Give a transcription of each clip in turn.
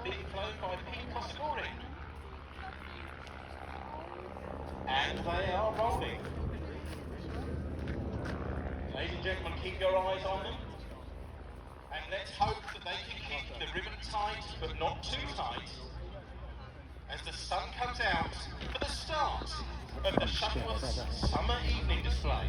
being flown by Pete. And they are rolling. Ladies and gentlemen, keep your eyes on them. And let's hope that they can keep the ribbon tight, but not too tight, as the sun comes out for the start of the Shuttleworth summer evening display.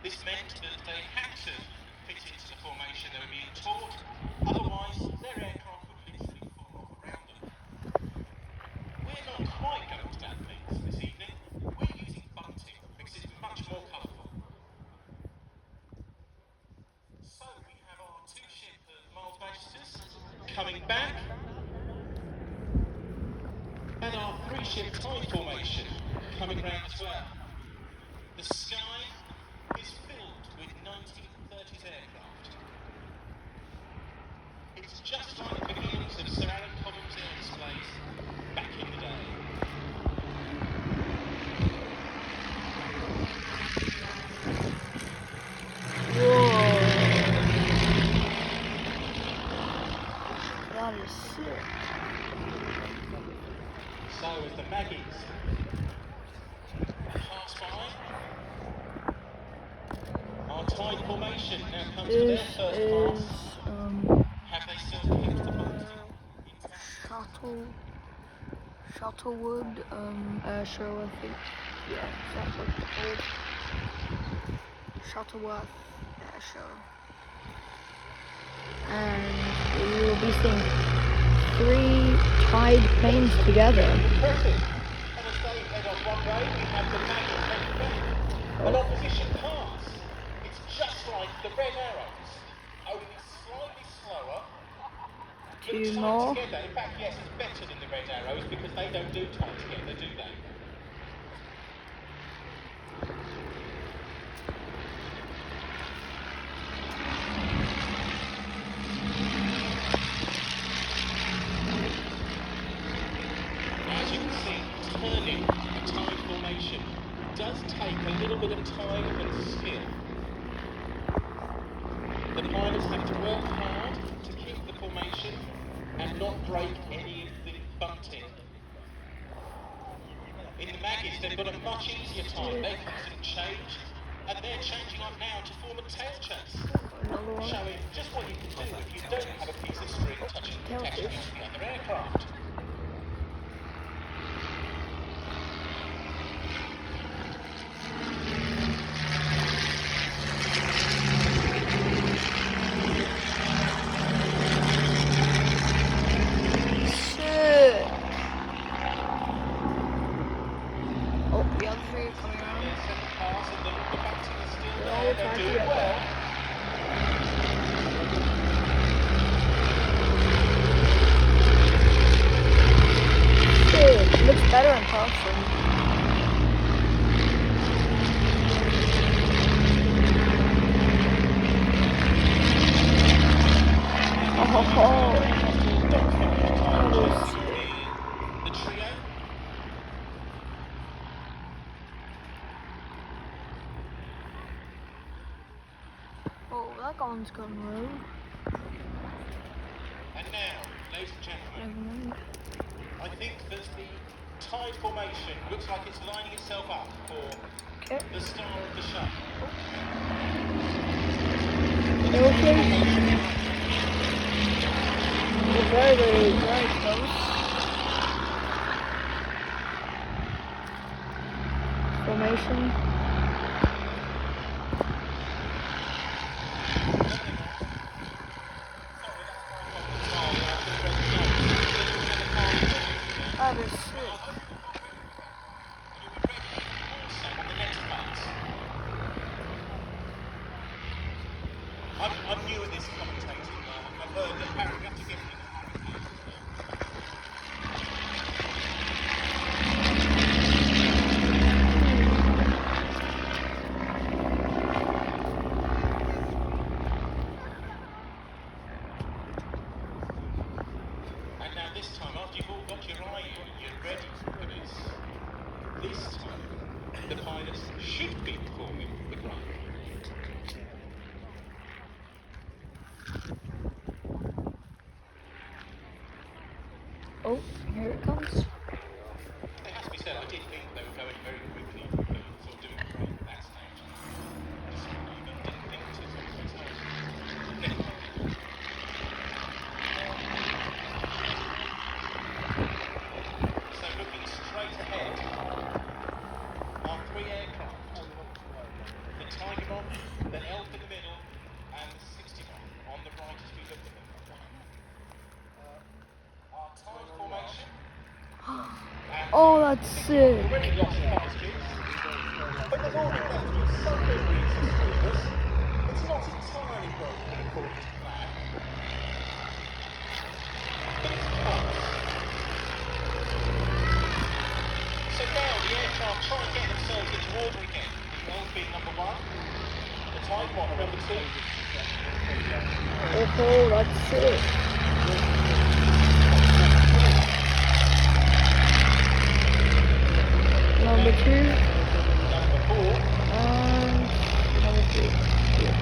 This meant that they had to fit into the formation they were being taught, otherwise their aircraft would literally fall off around them. We're not quite going to that things this evening. We're using bunting because it's much more colourful. So we have our two-ship Miles Magisters coming back, and our three-ship Tide formation coming round as well. The sky is filled with 1930s aircraft. It's just like the beginnings of Sir Alan Cobham's air displays back in the day. Whoa. That is sick. So as the Maggies pass by, our Tide formation now comes to their first pass. Have they still kept the bunting intact? Shuttleworth airshow, I think. Yeah, that's what it's called. Shuttleworth airshow. And we will be seeing 3 Tide planes together. Perfect. And as they head on one way, we have the Maggies heading back. An opposition pass. It's just like the red arrows, only slightly slower. 2 more. Together. In fact, yes, it's better than the red arrows because they don't do time together, do they? As you can see, turning a Tide formation does take a little bit of time and skill. The pilots have to work hard to keep the formation and not break any of the bunting. In the Maggies, they've got a much easier time. They've used a change, and they're changing up now to form a tail chase, showing just what you can do if you don't have a piece of string attaching to the other aircraft. Looks better in person. The trio. Oh, that one's gone wrong. And now, ladies and gentlemen, I think that the Tide formation looks like it's lining itself up for the star of the show. We're very close. Formation. That is sick. I'm new at this commentating. I've heard that apparently you have to get in a hurricane. And now this time, after you've all got your eye on, you're ready for this. This time, the pilots should be performing the climb. Oh, here it comes. It has to be said, I did think they were going very quickly, sort of doing great at that stage. Just even didn't think to sort of return. Never mind. So looking straight ahead are 3 aircraft. The Tiger Bomb, the Elf in the middle, and the 61 on the right as we look at them. Our tide formation. Oh, that's sick. Already lost altitudes, but they've all been left with some good reasons for this. It's not entirely broken according to plan, but it's close. So now the aircraft try and get themselves into order again. The Elf being number 1, the Tide Bomb number 2. Oh, that's sick. Number 2 Number 4. and number 3. Yeah.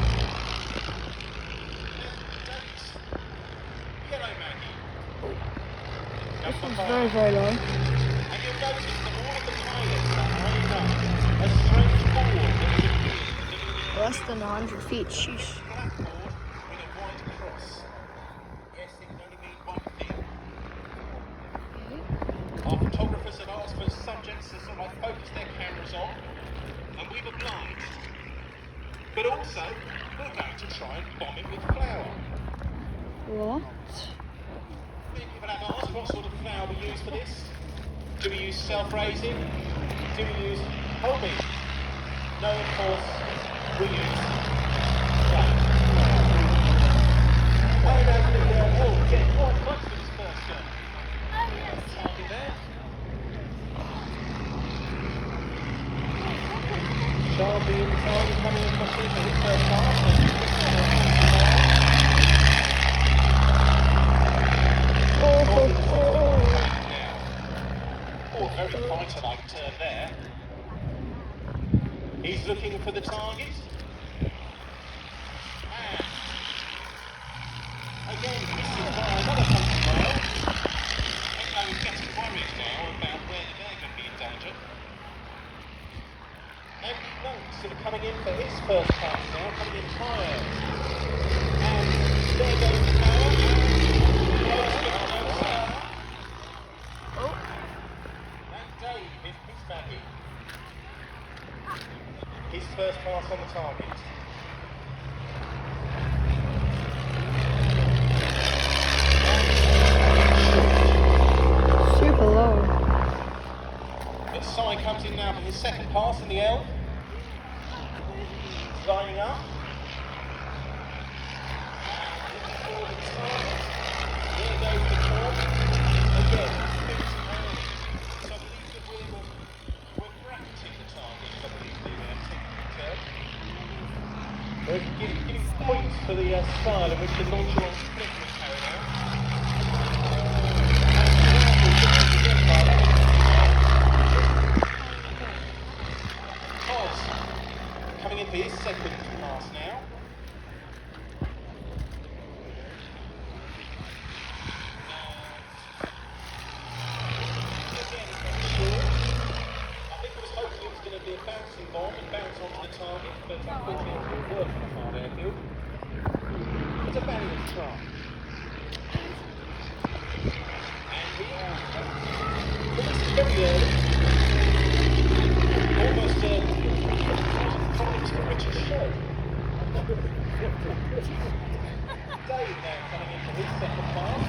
Hello, Maggie. This Number one's 5. very, very low. And you'll notice that all of the pilots are lined up as straight forward as it is. Less than 100 feet. Sheesh. Blackboard with a white cross. Yes, it can only mean one thing. Our photographers have asked for subjects to sort of focus their cameras on, and we've obliged. But also, we're going to try and bomb it with flour. What? Many people have asked what sort of flour we use for this. Do we use self-raising? Do we use whole wheat? No, of course, we use flour. Oh, getting quite close to this first gun. Target there. Sharpie in the target coming across here for his first pass. Oh, very fighter-like turn there. He's looking for the target. And again, missing by another country mile. Echo is getting worried now about whether they're going to be in danger. And Monk's sort of coming in for his first pass now, coming in higher. And there goes the power. Oh. And Dave is his baggy. His first pass on the target. Super low. But Sai comes in now for his second pass in the L. Lining up. There goes the form. Again, so I believe that we're bracketing the target, I believe the technical term. We're giving points for the style in which the nonchalant split was carried out. Todd coming in for his second pass now. Bouncing bomb and bounce onto the target, but unfortunately it didn't work on a hard airfield. It's a valiant try. And here, well, this is very early. Almost primed for Richard's show. Dave now coming in for his second pass.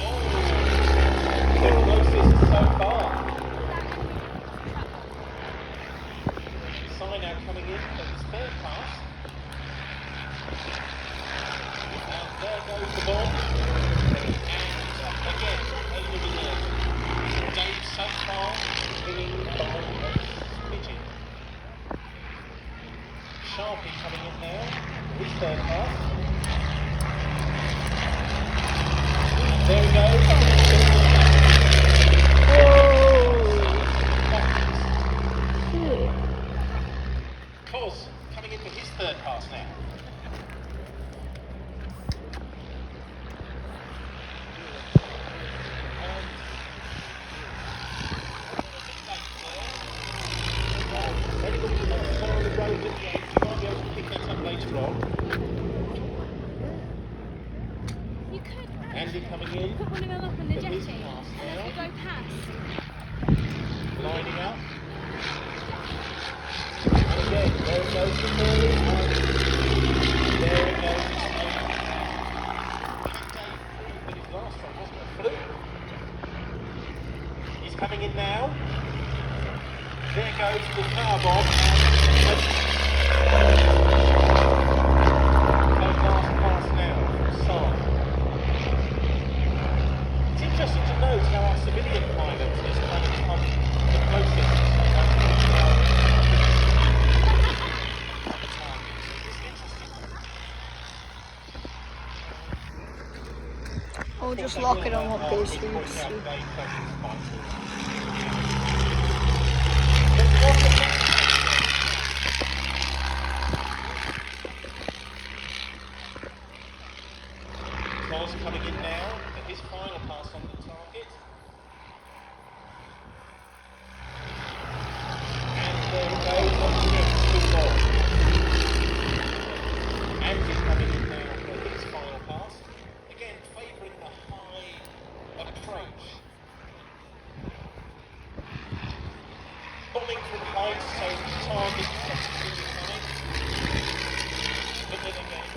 Oh, the closest so far. Sign now coming in for his third pass. And there goes the ball. And again, over the net. Dave so far winning by a pigeon. Sharpie coming in now, his third pass. There we go. Cos coming in for his third pass now. Anybody who wants to follow the road at the end, you might be able to pick that up later on. You could Andy coming in. put one of them up on the for his jetty pass and then now. we go past. Lining up. And again, there it goes to Curly, and there it goes to but his last one wasn't a fluke. He's coming in now. There goes the car bomb, and last pass now from Side. It's interesting to note how our civilian pilots has kind of come the closest. I'll just lock it on what base we would see. Cos coming in now for his final pass on the target. And there we go, on the next two ball. Andy's coming in now for his final pass. Again, favouring the high approach. Bombing from height, so the target is really high. But then again,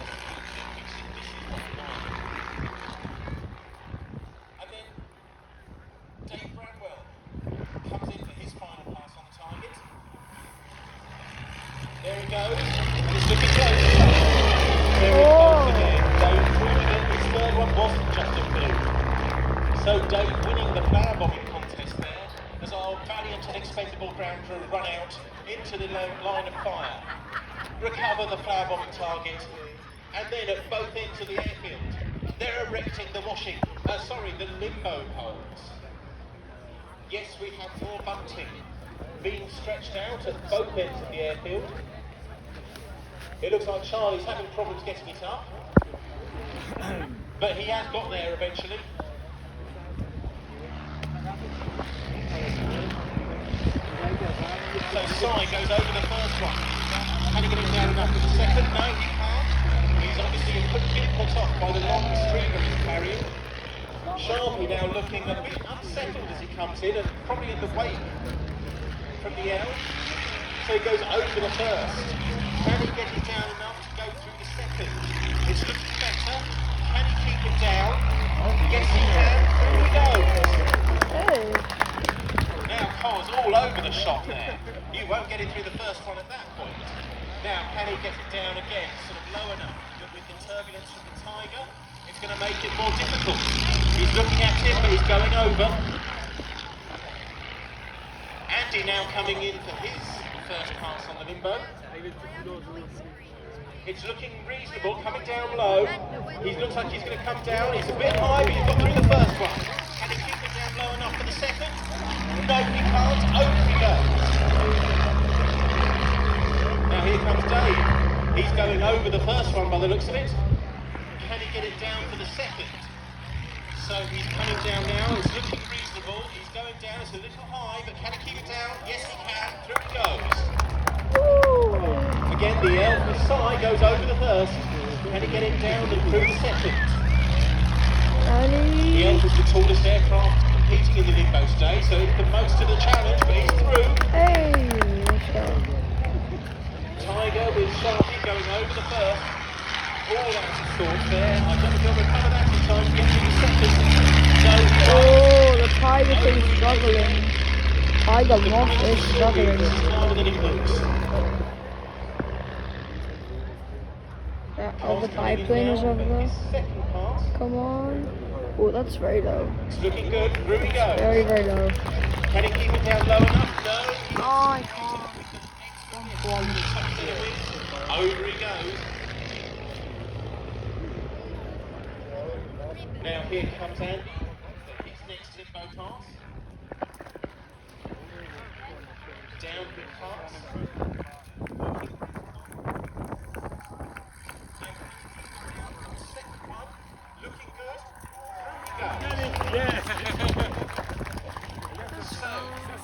and then Dave Bradwell comes in for his final pass on the target. There he goes, and it's looking close. There it goes again. Dave proving it. His third one wasn't just a fluke. So Dave winning the flower bombing contest there as our valiant and expendable ground crew run out into the line of fire, recover the flower bombing target, and then at both ends of the airfield, they're erecting the the limbo poles. Yes, we have more bunting being stretched out at both ends of the airfield. It looks like Charlie's having problems getting it up, but he has got there eventually. So Sai goes over the first one. Can he get it down enough for the second? No, he can't. He's obviously getting put off by the long streamer he's carrying. Sharpie now looking a bit unsettled as he comes in and probably in the wake from the L. So he goes over the first. Can he get it down enough to go through the second? It's looking better. Can he keep it down? Yes, he can. Through he goes. Hey. Now Cos all over the shot there. You won't get it through the first one at that point. Now can he get it down again, sort of low enough, but with the turbulence from the Tiger, it's going to make it more difficult. He's looking at him, but he's going over. Andy now coming in for his first pass on the limbo. It's looking reasonable, coming down low. He looks like he's going to come down. He's a bit high, but he's got through the first one. Can he keep it down low enough for the second? No, he can't. Over he goes. Now here comes Dave. He's going over the first one by the looks of it. Can he get it down for the second? So he's coming down now. It's looking reasonable. He's going down. It's a little high, but can he keep it down? Yes, he can. Through it goes. Again, the L for Sai goes over the first. Can he get it down and through the second? The Elf is the tallest aircraft competing in the limbo stage, so it's the most of the challenge, but he's through. Hey, let's go. Tiger with Sharpie going over the first. All out of sorts there. I don't think he'll recover that in time to get to the second. Oh, the Tiger thing's struggling. Tiger Moth is struggling. Harder than it looks. Cars coming in biplane is now over for there. his second pass. Come on. Oh, that's very low. It's looking good. Through he goes. Very, very low. Can he keep it down low enough? No. Oh, I can't. Over he goes. Now here comes Andy. His next limbo pass. Down he pass. Second one. Looking good. So,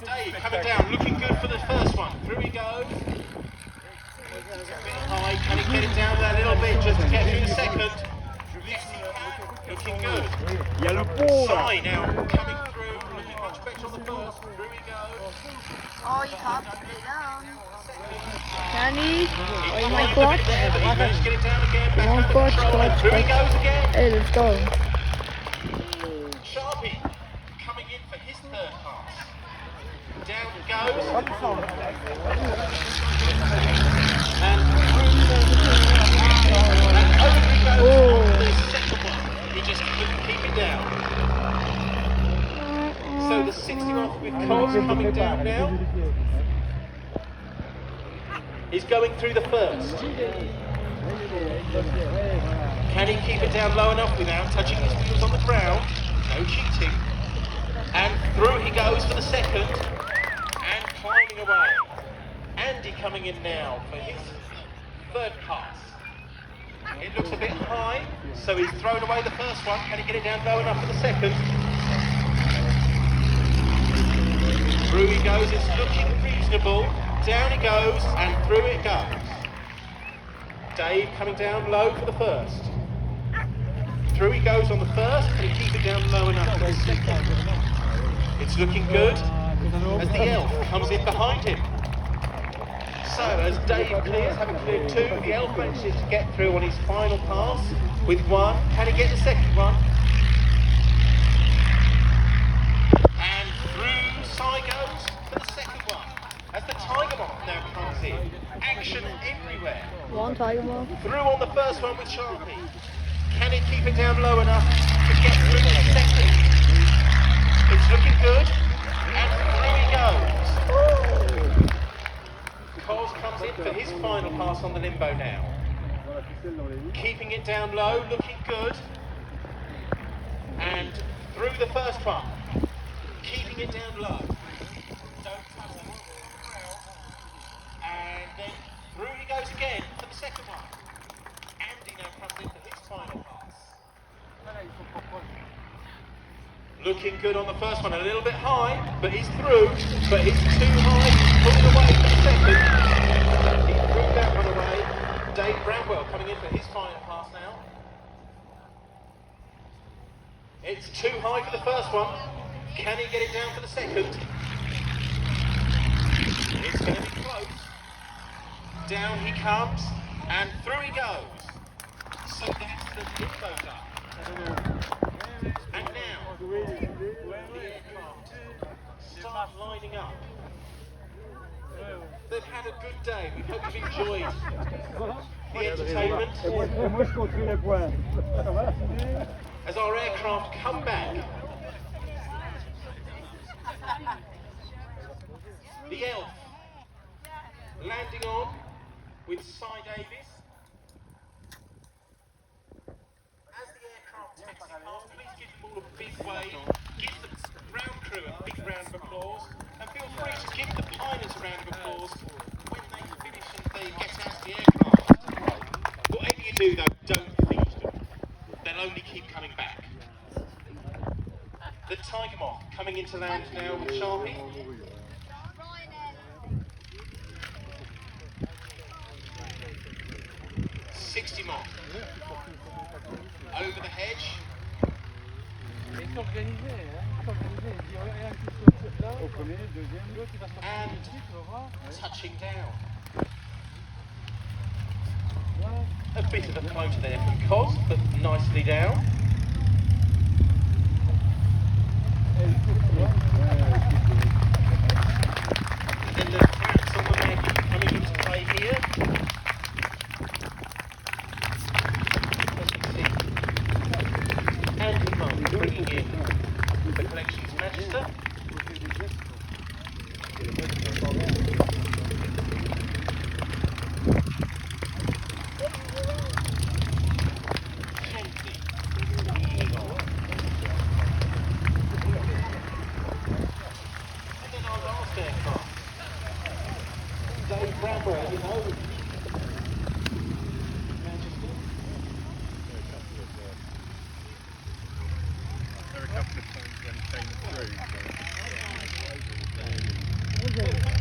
Dave coming down, looking good for the first one. Through he goes. A bit high, can he get it down there a little bit just to get through the second? Yes, he can. Looking good. Sai now coming through, looking much better on the first. Through he goes. Oh, you can't put it down. Can he? He's Oh my flying a god. bit there, but he managed to get it down again. Back Come on, under coach, control, and coach, through he coach. goes again. Hey, let's go. Sharpie coming in for his third pass. Down he goes. And over he goes on the second one. He just couldn't keep it down. So the 60 off with Coles coming down now. He's going through the first. Can he keep it down low enough without touching his wheels on the ground? No cheating. And through he goes for the second. And climbing away. Andy coming in now for his third pass. It looks a bit high, so he's thrown away the first one. Can he get it down low enough for the second? Through he goes, it's looking reasonable. Down he goes, and through it goes. Dave coming down low for the first. Through he goes on the first, and he keep it down low enough for the second. It's looking good, as the elf comes in behind him. So, as Dave clears, having cleared two, the elf manages to get through on his final pass with one. Can he get the second one? And through Sai goes for the second one. As the Tiger Moth now comes in. Action everywhere. One tiger moth. Through on the first one with Sharpie. Can he keep it down low enough to get through the second? It's looking good. And through he goes. Coles comes in for his final pass on the limbo now. Keeping it down low, looking good. And through the first one. Keeping it down low. Don't touch the ground. And then through he goes again for the second one. Andy now comes in for his final pass. Looking good on the first one, a little bit high, but he's through. But he's too high, he's pulled away for the second. He threw that one away. Dave Bramwell coming in for his final pass now. It's too high for the first one. Can he get it down for the second? It's going to be close. Down he comes, and through he goes. So that's the limbo's up. And now, the aircraft start lining up. They've had a good day. We hope you've enjoyed the entertainment. As our aircraft come back, the elf landing on with Cy Davis. As the aircraft taxi past, please give them all a big wave. Give the ground crew a big round of applause. And feel free to give the pilots a round of applause when they finish and they get out of the aircraft. Whatever you do though, don't feed them. They'll only keep coming back. The Tiger Moth coming into land now with Sharpie. Moth over the hedge and touching down. A bit of a floater there from Cos, but nicely down. And then the flaps on the leg coming into play here. reason.